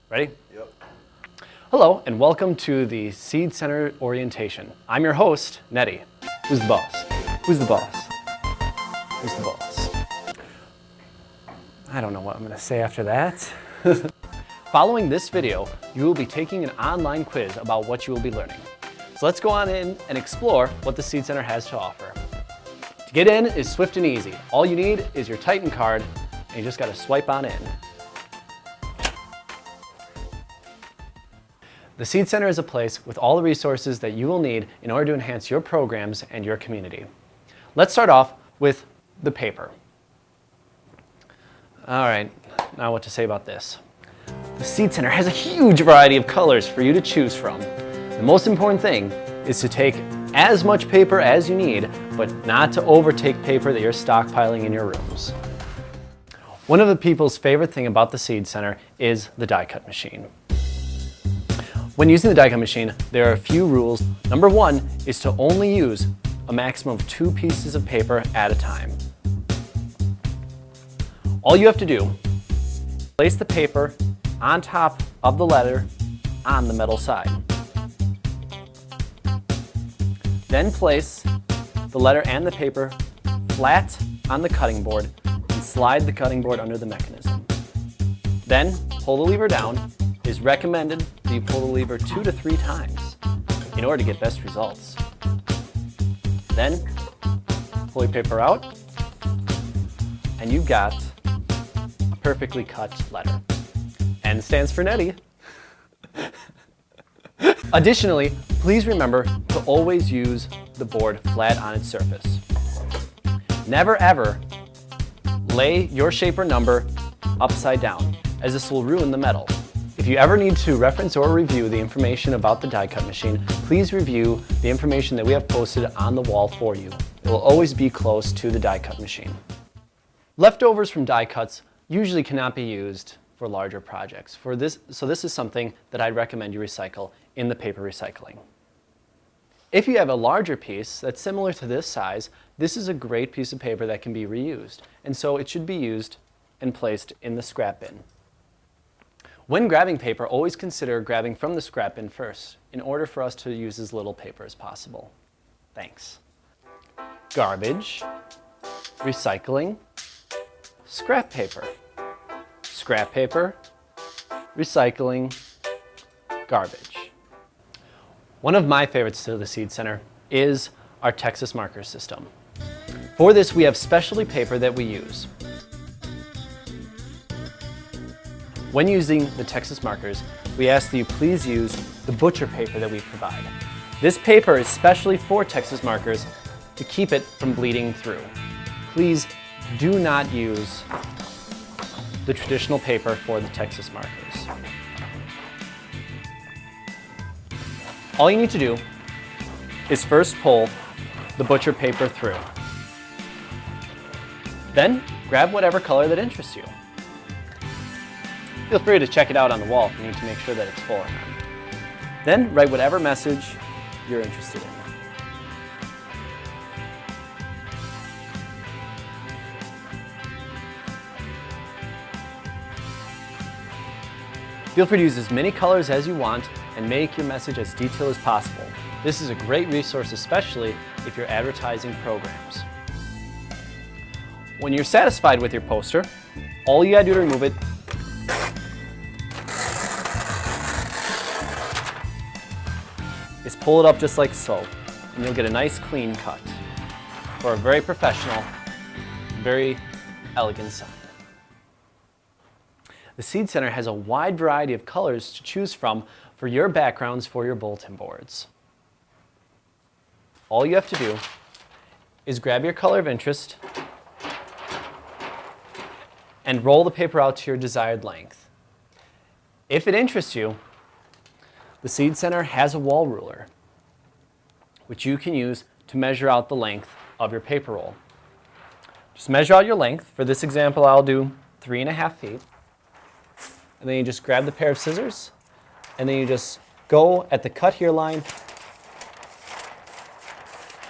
Ready? Yep. Hello, and welcome to the Seed Center orientation. I'm your host, Nettie. Who's the boss? Who's the boss? Who's the boss? I don't know what I'm going to say after that. Following this video, you will be taking an online quiz about what you will be learning. So let's go on in and explore what the Seed Center has to offer. To get in is swift and easy. All you need is your Titan card, and you just got to swipe on in. The Seed Center is a place with all the resources that you will need in order to enhance your programs and your community. Let's start off with the paper. All right, now what to say about this. The Seed Center has a huge variety of colors for you to choose from. The most important thing is to take as much paper as you need, but not to overtake paper that you're stockpiling in your rooms. One of the people's favorite thing about the Seed Center is the die cut machine. When using the die cut machine, there are a few rules. Number one is to only use a maximum of 2 pieces of paper at a time. All you have to do, place the paper on top of the letter on the metal side. Then place the letter and the paper flat on the cutting board and slide the cutting board under the mechanism. Then pull the lever down. It is recommended that you pull the lever 2 to 3 times in order to get best results. Then pull your paper out and you've got a perfectly cut letter. N stands for Nettie. Additionally, please remember to always use the board flat on its surface. Never ever lay your shape or number upside down, as this will ruin the metal. If you ever need to reference or review the information about the die cut machine, please review the information that we have posted on the wall for you. It will always be close to the die cut machine. Leftovers from die cuts usually cannot be used for larger projects. So this is something that I'd recommend you recycle in the paper recycling. If you have a larger piece that's similar to this size, this is a great piece of paper that can be reused, and so it should be used and placed in the scrap bin. When grabbing paper, always consider grabbing from the scrap bin first, in order for us to use as little paper as possible. Thanks. Garbage, recycling, scrap paper, recycling, garbage. One of my favorites to the Seed Center is our Texas marker system. For this, we have specialty paper that we use. When using the Texas markers, we ask that you please use the butcher paper that we provide. This paper is specially for Texas markers to keep it from bleeding through. Please do not use the traditional paper for the Texas markers. All you need to do is first pull the butcher paper through. Then grab whatever color that interests you. Feel free to check it out on the wall if you need to make sure that it's full or not. Then write whatever message you're interested in. Feel free to use as many colors as you want and make your message as detailed as possible. This is a great resource, especially if you're advertising programs. When you're satisfied with your poster, all you gotta do to remove it is pull it up just like so, and you'll get a nice clean cut for a very professional, very elegant sign. The Seed Center has a wide variety of colors to choose from for your backgrounds for your bulletin boards. All you have to do is grab your color of interest and roll the paper out to your desired length. If it interests you, the Seed Center has a wall ruler, which you can use to measure out the length of your paper roll. Just measure out your length. For this example, I'll do 3.5 feet. And then you just grab the pair of scissors, and then you just go at the cut here line,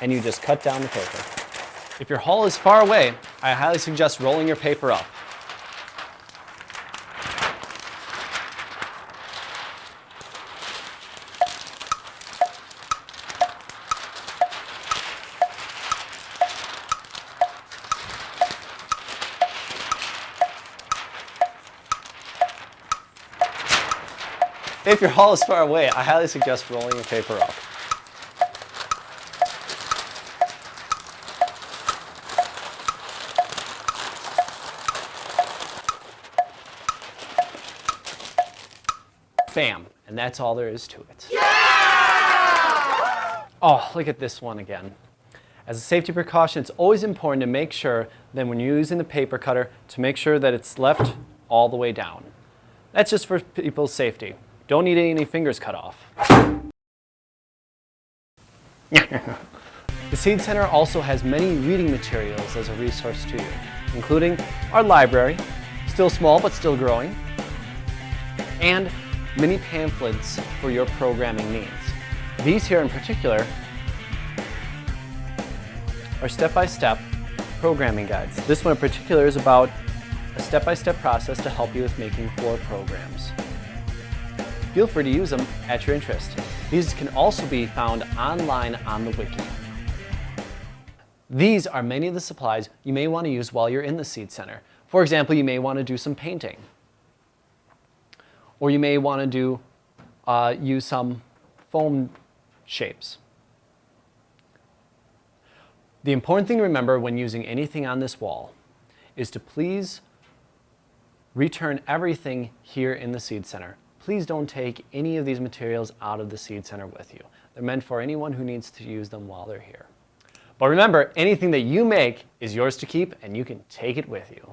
and you just cut down the paper. If your haul is far away, I highly suggest rolling your paper up. If your hall is far away, I highly suggest rolling your paper up. Bam, and that's all there is to it. Yeah! Oh, look at this one again. As a safety precaution, it's always important to make sure that when you're using the paper cutter, to make sure that it's left all the way down. That's just for people's safety. Don't need any fingers cut off. The Seed Center also has many reading materials as a resource to you, including our library, still small but still growing, and many pamphlets for your programming needs. These here in particular are step-by-step programming guides. This one in particular is about a step-by-step process to help you with making 4 programs. Feel free to use them at your interest. These can also be found online on the wiki. These are many of the supplies you may want to use while you're in the Seed Center. For example, you may want to do some painting. Or you may want to use some foam shapes. The important thing to remember when using anything on this wall is to please return everything here in the Seed Center. Please don't take any of these materials out of the Seed Center with you. They're meant for anyone who needs to use them while they're here. But remember, anything that you make is yours to keep and you can take it with you.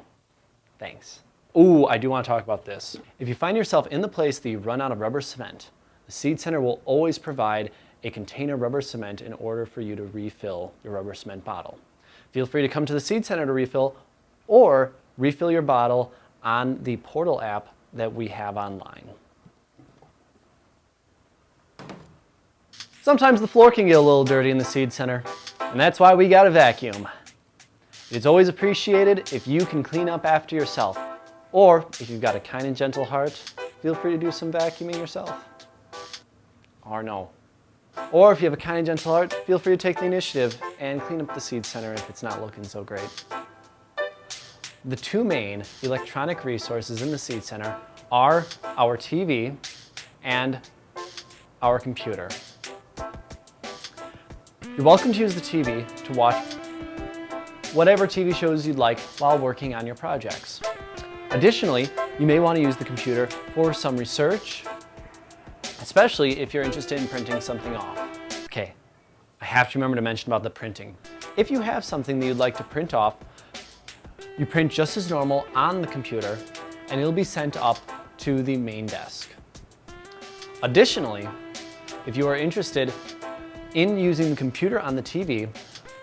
Thanks. Ooh, I do want to talk about this. If you find yourself in the place that you run out of rubber cement, the Seed Center will always provide a container of rubber cement in order for you to refill your rubber cement bottle. Feel free to come to the Seed Center to refill or refill your bottle on the portal app that we have online. Sometimes the floor can get a little dirty in the Seed Center, and that's why we got a vacuum. It's always appreciated if you can clean up after yourself, or if you've got a kind and gentle heart, feel free to do some vacuuming yourself. Or no. Or if you have a kind and gentle heart, feel free to take the initiative and clean up the Seed Center if it's not looking so great. The 2 main electronic resources in the Seed Center are our TV and our computer. You're welcome to use the TV to watch whatever TV shows you'd like while working on your projects. Additionally, you may want to use the computer for some research, especially if you're interested in printing something off. Okay, I have to remember to mention about the printing. If you have something that you'd like to print off, you print just as normal on the computer and it'll be sent up to the main desk. Additionally, if you are interested in using the computer on the TV,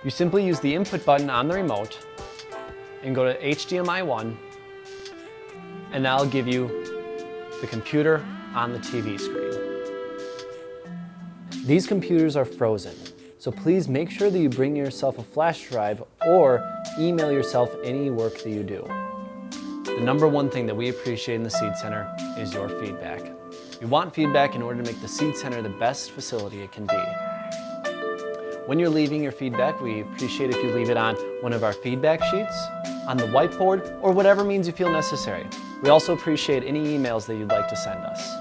you simply use the input button on the remote and go to HDMI 1, and that'll give you the computer on the TV screen. These computers are frozen, so please make sure that you bring yourself a flash drive or email yourself any work that you do. The number one thing that we appreciate in the Seed Center is your feedback. We want feedback in order to make the Seed Center the best facility it can be. When you're leaving your feedback, we appreciate if you leave it on one of our feedback sheets, on the whiteboard, or whatever means you feel necessary. We also appreciate any emails that you'd like to send us.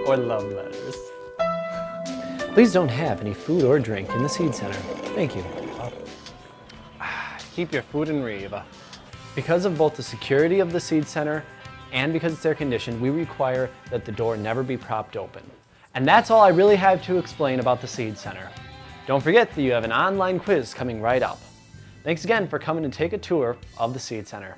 Or love letters. Please don't have any food or drink in the Seed Center. Thank you. Keep your food in reach. Because of both the security of the Seed Center and because it's air conditioned, we require that the door never be propped open. And that's all I really have to explain about the Seed Center. Don't forget that you have an online quiz coming right up. Thanks again for coming to take a tour of the Seed Center.